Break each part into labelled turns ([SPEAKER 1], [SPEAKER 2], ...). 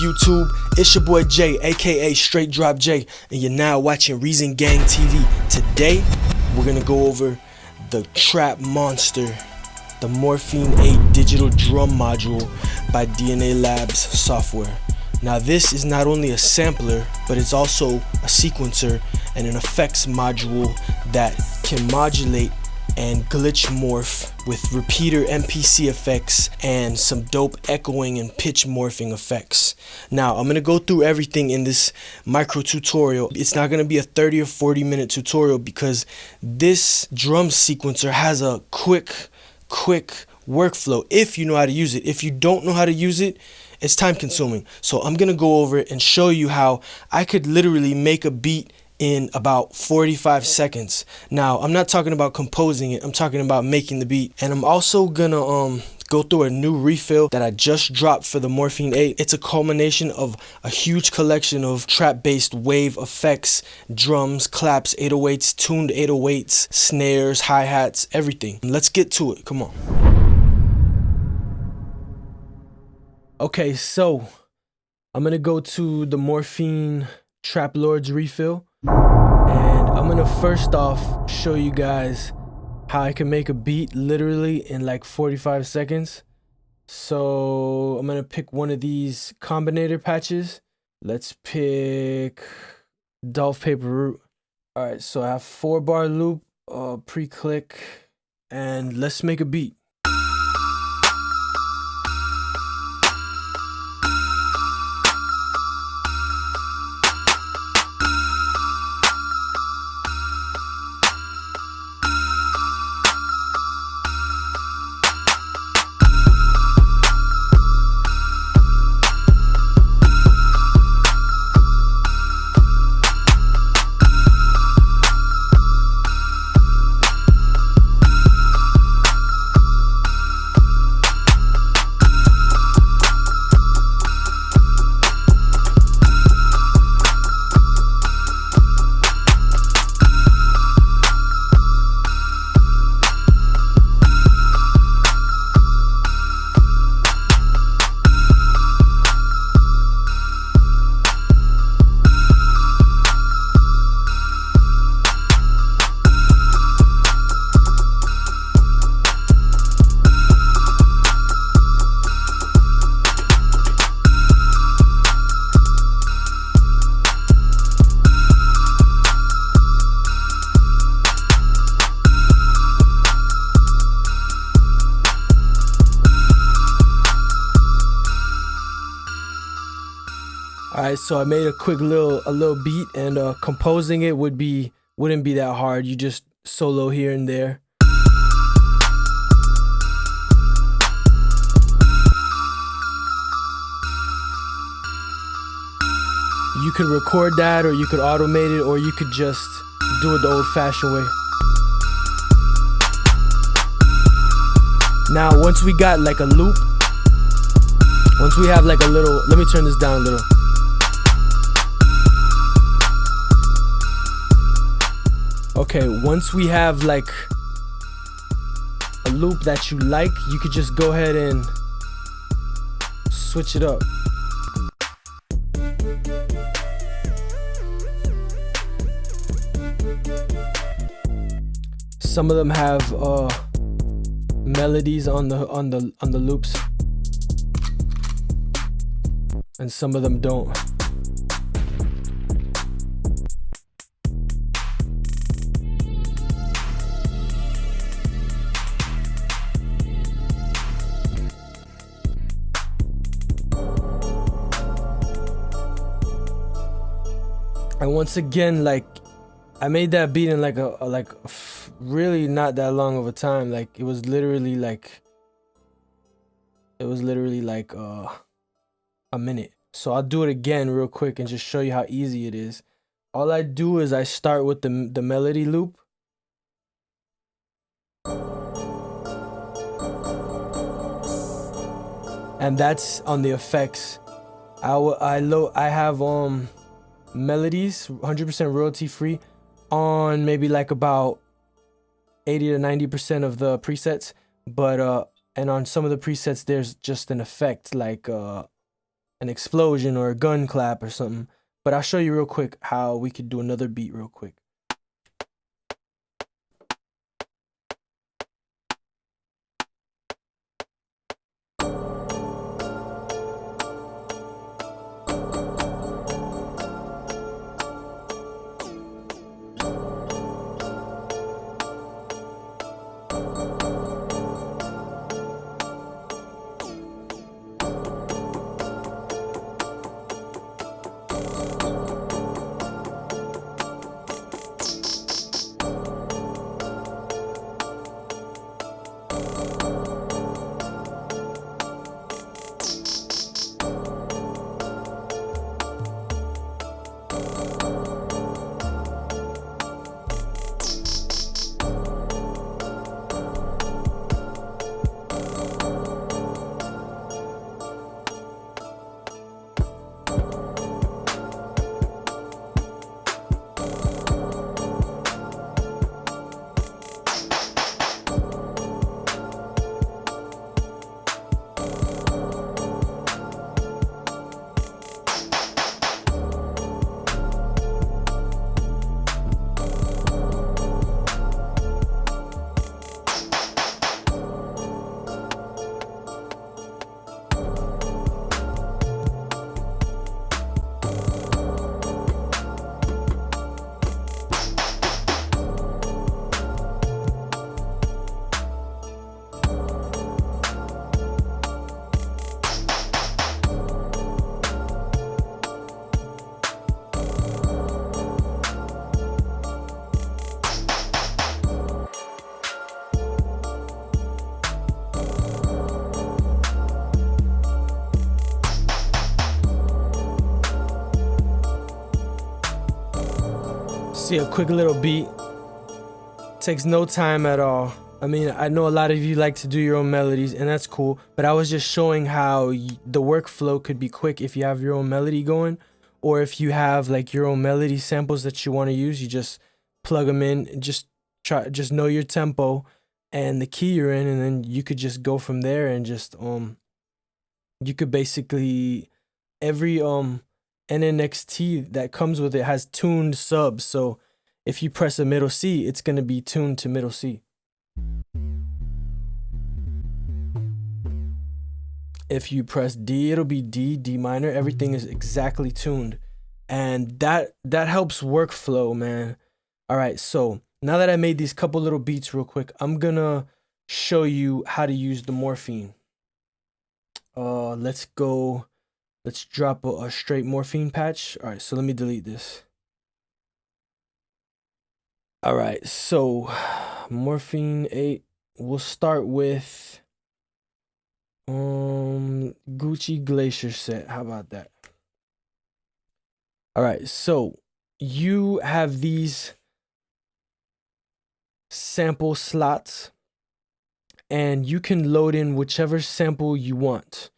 [SPEAKER 1] YouTube? It's your boy Jay, aka Straight Drop Jay, and you're now watching Reason Gang TV. Today, we're gonna go over the trap monster, the Morphine 8 digital drum module by DNA Labs software. Now this is not only a sampler, but it's also a sequencer and an effects module that can modulate and glitch morph with repeater MPC effects and some dope echoing and pitch morphing effects. Now I'm gonna go through everything in this micro tutorial. It's not gonna be a 30 or 40 minute tutorial because this drum sequencer has a quick workflow if you know how to use it. If you don't know how to use it, it's time consuming. So I'm gonna go over it and show you how I could literally make a beat in about 45 seconds. Now, I'm not talking about composing it, I'm talking about making the beat. And I'm also gonna go through a new refill that I just dropped for the Morphine 8. It's a culmination of a huge collection of trap-based wave effects, drums, claps, 808s, tuned 808s, snares, hi-hats, everything. Let's get to it, come on. Okay, so I'm gonna go to the Morphine Trap Lordz refill, and I'm gonna first off show you guys how I can make a beat literally in like 45 seconds. So I'm gonna pick one of these Combinator patches. Let's pick Dolph Paper Root. All right, so I have 4-bar loop, pre-click, and let's make a beat. Alright, so I made a quick little beat, and composing it wouldn't be that hard. You just solo here and there. You could record that, or you could automate it, or you could just do it the old-fashioned way. Now, once we got like a loop, once we have like a little, let me turn this down a little. Okay, once we have like a loop that you like, you could just go ahead and switch it up. Some of them have melodies on the loops, and some of them don't. And once again, like, I made that beat in like really not that long of a time. Like it was literally like a minute. So I'll do it again real quick and just show you how easy it is. All I do is I start with the melody loop. And that's on the effects. I have melodies 100% royalty free on maybe like about 80 to 90% of the presets, but and on some of the presets there's just an effect like an explosion or a gun clap or something. But I'll show you real quick how we could do another beat real quick. See, a quick little beat. Takes no time at all. I mean, I know a lot of you like to do your own melodies, and that's cool, but I was just showing how the workflow could be quick if you have your own melody going, or if you have like your own melody samples that you want to use, you just plug them in and just know your tempo and the key you're in, and then you could just go from there and just you could basically every NNXT that comes with it has tuned subs, so if you press a middle C, it's going to be tuned to middle C. If you press D, it'll be D, D minor. Everything is exactly tuned. And that helps workflow, man. All right, so now that I made these couple little beats real quick, I'm going to show you how to use the Morphine. Let's drop a straight Morphine patch. All right, so let me delete this. All right, so Morphine 8, we'll start with Gucci Glacier set. How about that? All right, so you have these sample slots and you can load in whichever sample you want,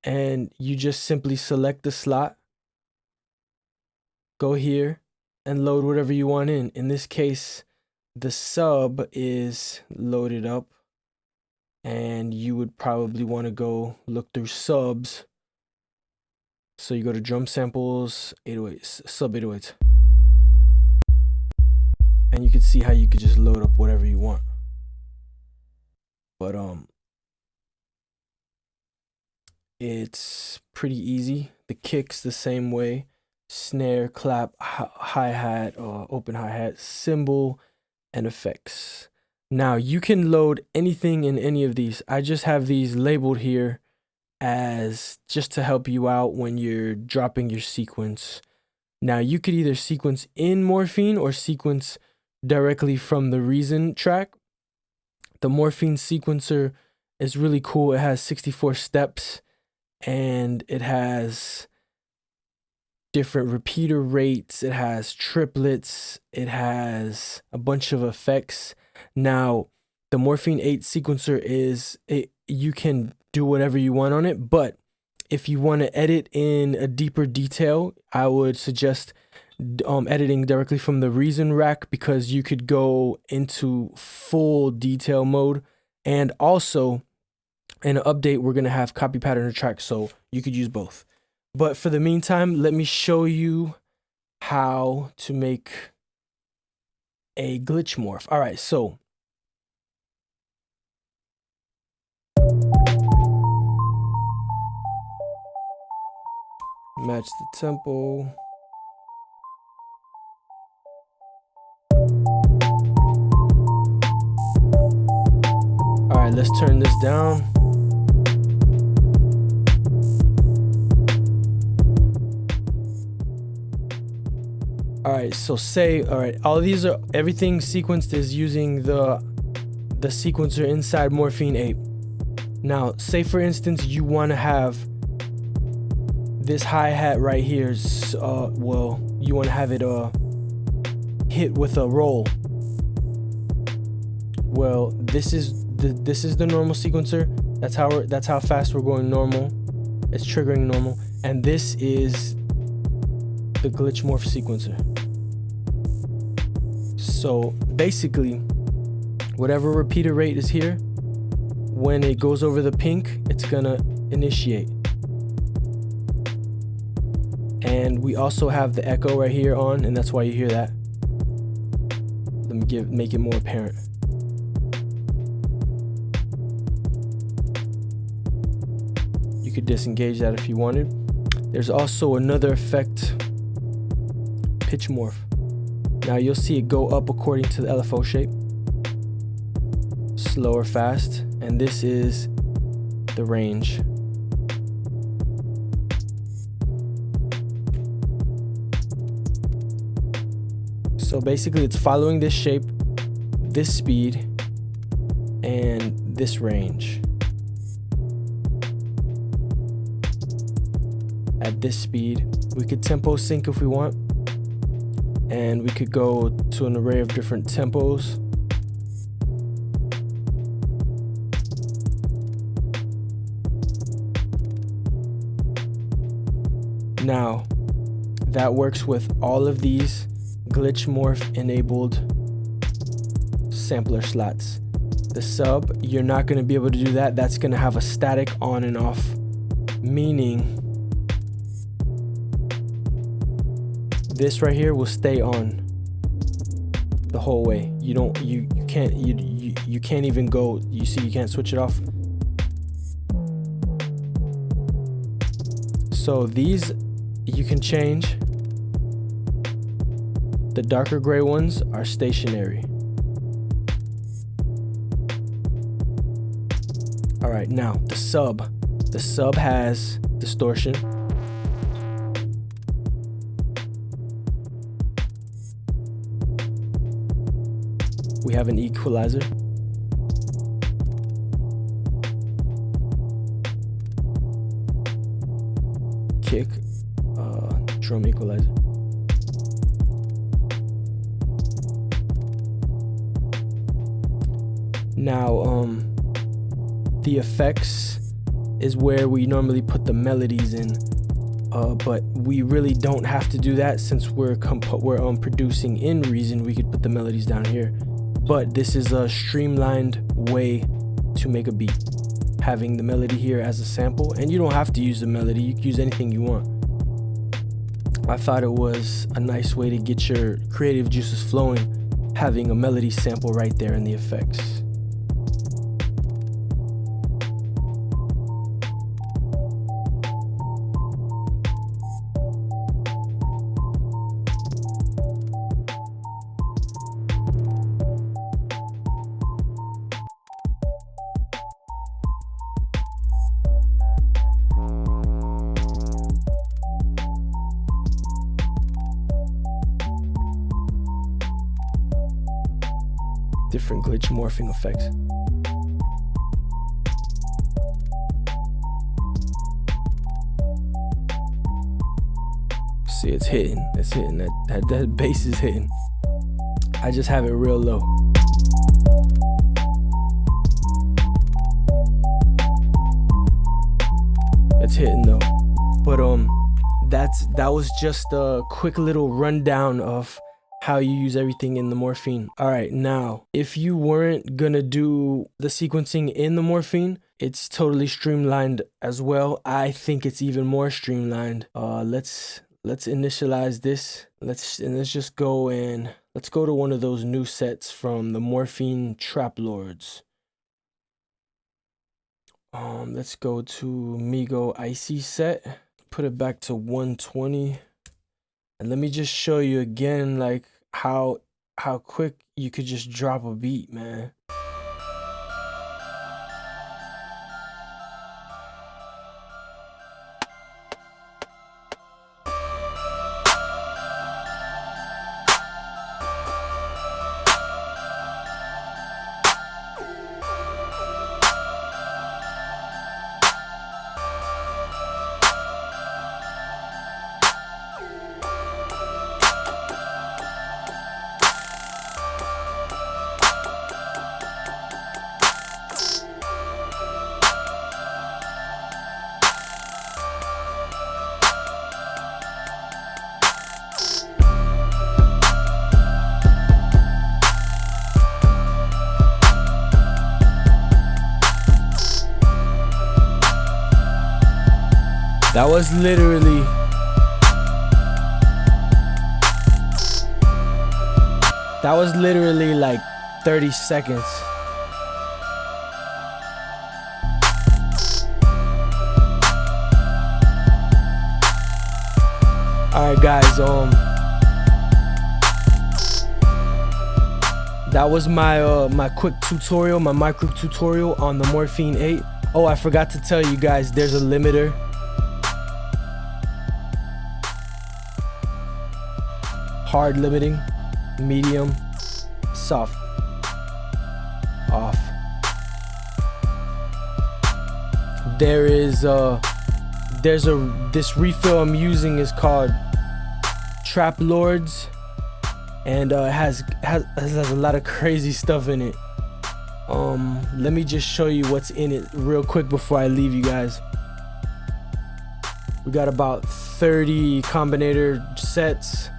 [SPEAKER 1] and you just simply select the slot, go here and load whatever you want in. In this case, the sub is loaded up, and you would probably want to go look through subs. So you go to drum samples, 808s, sub 808s. And you can see how you could just load up whatever you want. But it's pretty easy. The kicks the same way. Snare, clap, hi-hat, open hi-hat, cymbal, and effects. Now you can load anything in any of these. I just have these labeled here as just to help you out when you're dropping your sequence. Now you could either sequence in Morphine or sequence directly from the Reason track. The Morphine Sequencer is really cool. It has 64 steps and it has different repeater rates. It has triplets. It has a bunch of effects. Now, the Morphine 8 sequencer you can do whatever you want on it, but if you want to edit in a deeper detail, I would suggest editing directly from the Reason rack, because you could go into full detail mode. And also in an update, we're going to have copy pattern track, so you could use both. But for the meantime, let me show you how to make a glitch morph. All right, so match the tempo. All right, let's turn this down. All right, so all right, all of these are, everything sequenced is using the sequencer inside Morphine 8. Now, say for instance, you want to have this hi-hat right here, well, you want to have it hit with a roll. Well, this is the normal sequencer. That's how fast we're going normal. It's triggering normal, and this is the glitch morph sequencer. So basically, whatever repeater rate is here, when it goes over the pink, it's gonna initiate. And we also have the echo right here on, and that's why you hear that. Let me make it more apparent. You could disengage that if you wanted. There's also another effect, pitch morph. Now you'll see it go up according to the LFO shape, slow or fast, and this is the range. So basically it's following this shape, this speed, and this range. At this speed, we could tempo sync if we want, and we could go to an array of different tempos. Now, that works with all of these glitch morph enabled sampler slots. The sub, you're not going to be able to do that. That's going to have a static on and off, meaning this right here will stay on the whole way. You can't even go, you see, you can't switch it off. So these you can change. The darker gray ones are stationary. All right, now the sub has distortion. We have an equalizer. Kick, drum equalizer. Now, the effects is where we normally put the melodies in, but we really don't have to do that since we're producing in Reason. We could put the melodies down here, but this is a streamlined way to make a beat, having the melody here as a sample, and you don't have to use the melody. You can use anything you want. I thought it was a nice way to get your creative juices flowing, having a melody sample right there in the effects. Different glitch morphing effects. See, it's hitting. That bass is hitting. I just have it real low. It's hitting though. But that was just a quick little rundown of how you use everything in the Morphine. All right, now, if you weren't gonna do the sequencing in the Morphine, It's totally streamlined as well. I think it's even more streamlined. Let's initialize this. Let's just go and let's go to one of those new sets from the Morphine Trap Lords. Let's go to Migo Icy set. Put it back to 120. And let me just show you again like how quick you could just drop a beat, man. That was literally like 30 seconds. Alright guys, that was my my quick tutorial, my micro tutorial on the Morphine 8. Oh, I forgot to tell you guys, there's a limiter. Hard limiting, medium, soft, off. There is this refill I'm using is called Trap Lords, and it has a lot of crazy stuff in it. Let me just show you what's in it real quick before I leave you guys. We got about 30 Combinator sets.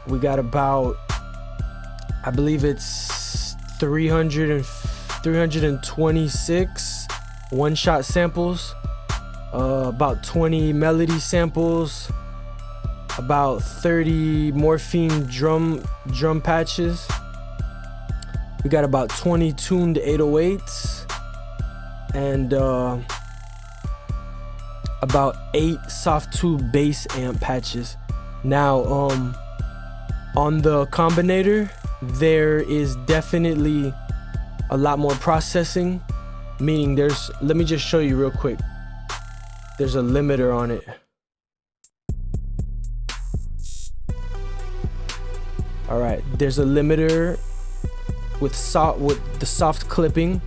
[SPEAKER 1] We got about, I believe it's 326 one-shot samples, about 20 melody samples, about 30 Morphine drum patches. We got about 20 tuned 808s and about 8 soft tube bass amp patches. Now, on the Combinator, there is definitely a lot more processing, meaning let me just show you real quick. There's a limiter on it. All right, there's a limiter with the soft clipping,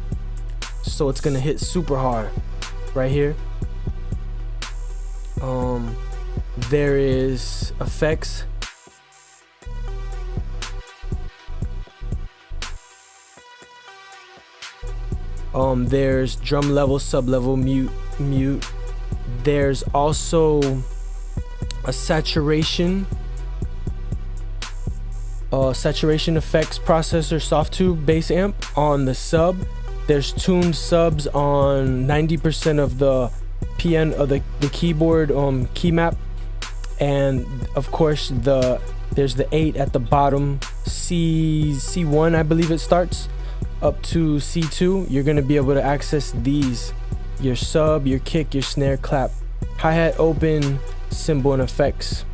[SPEAKER 1] so it's gonna hit super hard right here. There is effects. There's drum level, sub level, mute. There's also a saturation effects processor, soft tube bass amp on the sub. There's tuned subs on 90% of the piano of the keyboard key map, and of course there's the 8 at the bottom, C1 I believe it starts, up to C2. You're gonna be able to access these: your sub, your kick, your snare, clap, hi-hat, open, cymbal, and effects.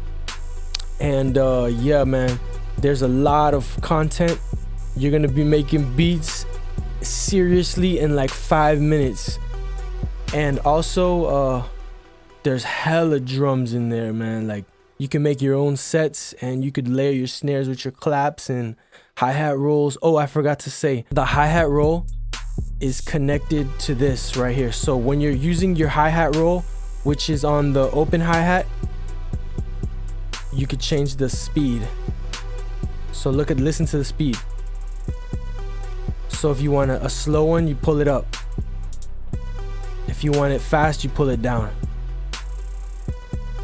[SPEAKER 1] And yeah, man, there's a lot of content. You're gonna be making beats seriously in like 5 minutes. And also there's hella drums in there, man. Like, you can make your own sets, and you could layer your snares with your claps and hi-hat rolls. Oh, I forgot to say, the hi-hat roll is connected to this right here. So when you're using your hi-hat roll, which is on the open hi-hat, you could change the speed. So listen to the speed. So if you want a slow one, you pull it up. If you want it fast, you pull it down.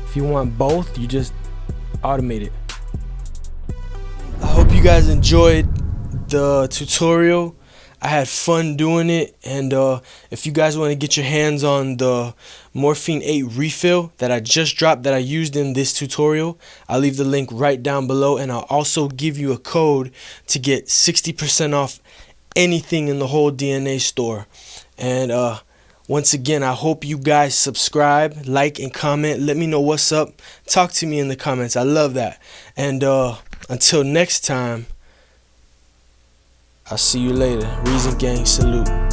[SPEAKER 1] If you want both, you just automate it. I hope you guys enjoyed the tutorial. I had fun doing it, and if you guys want to get your hands on the Morphine 8 refill that I just dropped that I used in this tutorial, I'll leave the link right down below, and I'll also give you a code to get 60% off anything in the whole DNA store. And once again, I hope you guys subscribe, like, and comment. Let me know what's up. Talk to me in the comments. I love that. And until next time, I'll see you later. Reason Gang, salute.